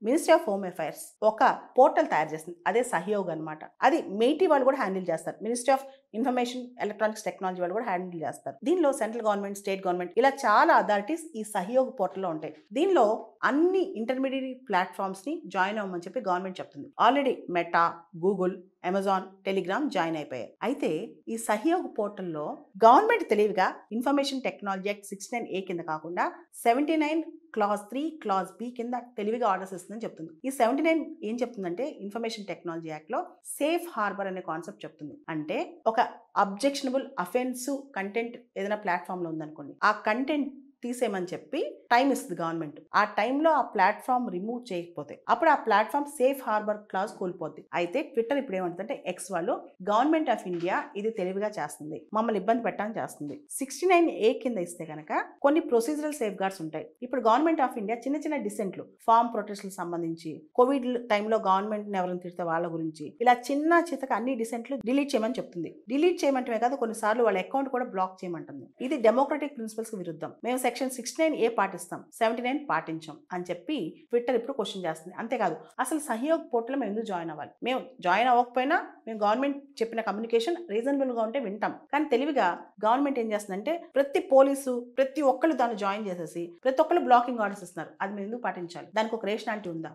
Ministry of home affairs ఒక portal తయారు చేస్తుంది, అదే సహయోగ్ అనమాట. అది మెయిటీ వాళ్ళు కూడా హ్యాండిల్ చేస్తారు. Ministry of information electronics technology వాళ్ళు కూడా హ్యాండిల్ చేస్తారు. దీనిలో సెంట్రల్ గవర్నమెంట్, స్టేట్ గవర్నమెంట్ ఇలా చాలా అథారిటీస్ ఈ సహయోగ్ పోర్టల్లో ఉంటాయి. దీనిలో అన్ని ఇంటర్మీడియట్ ప్లాట్ఫామ్స్ ని జాయిన్ అవ్వమని చెప్పి గవర్నమెంట్ చెప్తుంది. Already meta, Google, Amazon, Telegram join అయిపోయాయి. అయితే ఈ సహయోగ్ పోర్టల్లో గవర్నమెంట్ తెలివిగా ఇన్ఫర్మేషన్ టెక్నాలజీ యాక్ట్ 69A కింద కాకుండా 79 క్లాజ్ 3 క్లాజ్ బి కింద తెలివిగా ఆర్డర్స్ ఇస్తుందని చెప్తుంది. ఈ 79 ఏం చెప్తుందంటే ఇన్ఫర్మేషన్ టెక్నాలజీ యాక్ట్ లో సేఫ్ హార్బర్ అనే కాన్సెప్ట్ చెప్తుంది. అంటే ఒక అబ్జెక్షనబుల్ అఫెన్సివ్ కంటెంట్ ఏదైనా ప్లాట్ఫామ్ లో ఉందనుకోండి, ఆ కంటెంట్ తీసేయమని చెప్పి టైం ఇస్తుంది గవర్నమెంట్. ఆ టైంలో ఆ ప్లాట్ఫామ్ రిమూవ్ చేయకపోతే అప్పుడు ఆ ప్లాట్ఫామ్ సేఫ్ హార్బర్ క్లాజ్ కోల్పోద్ది. అయితే ట్విట్టర్ ఇప్పుడు ఏమంటుందంటే ఎక్స్ వాళ్ళు గవర్నమెంట్ ఆఫ్ ఇండియా ఇది తెలివిగా చేస్తుంది, మమ్మల్ని ఇబ్బంది పెట్టాలని చేస్తుంది. 69A కింద ఇస్తే కనుక కొన్ని ప్రొసీజరల్ సేఫ్ గార్డ్స్ ఉంటాయి. ఇప్పుడు గవర్నమెంట్ ఆఫ్ ఇండియా చిన్న చిన్న డిసెంట్లు, ఫార్మ్ ప్రొటెస్ట్లకు సంబంధించి, కోవిడ్ టైంలో గవర్నమెంట్ ఎవరిని తిడితే వాళ్ళ గురించి, ఇలా చిన్న చితక అన్ని డిసెంట్లు డిలీట్ చేయమని చెప్తుంది. డిలీట్ చేయమంటమే కాదు, కొన్నిసార్లు వాళ్ళ అకౌంట్ కూడా బ్లాక్ చేయమంటుంది. ఇది డెమోక్రటిక్ ప్రిన్సిపల్స్ కి విరుద్ధం. మేము సెక్షన్ 69A పాటిస్తాం, 79 పాటించాం అని చెప్పి ట్విట్టర్ ఇప్పుడు క్వశ్చన్ చేస్తుంది. అంతేకాదు, అసలు సహయోగ్ పోర్టల్ మేము ఎందుకు జాయిన్ అవ్వాలి? మేము జాయిన్ అవ్వకపోయినా మేము గవర్నమెంట్ చెప్పిన కమ్యూనికేషన్ రీజనబుల్ గా ఉంటే వింటాం. కానీ తెలివిగా గవర్నమెంట్ ఏం చేస్తుందంటే ప్రతి పోలీసు, ప్రతి ఒక్కళ్ళు దాన్ని జాయిన్ చేసేసి ప్రతి ఒక్కళ్ళు బ్లాకింగ్ ఆర్డర్స్ ఇస్తున్నారు. అది మేము ఎందుకు పాటించాలి? దానికి ఒక రేషనాలిటీ ఉందా?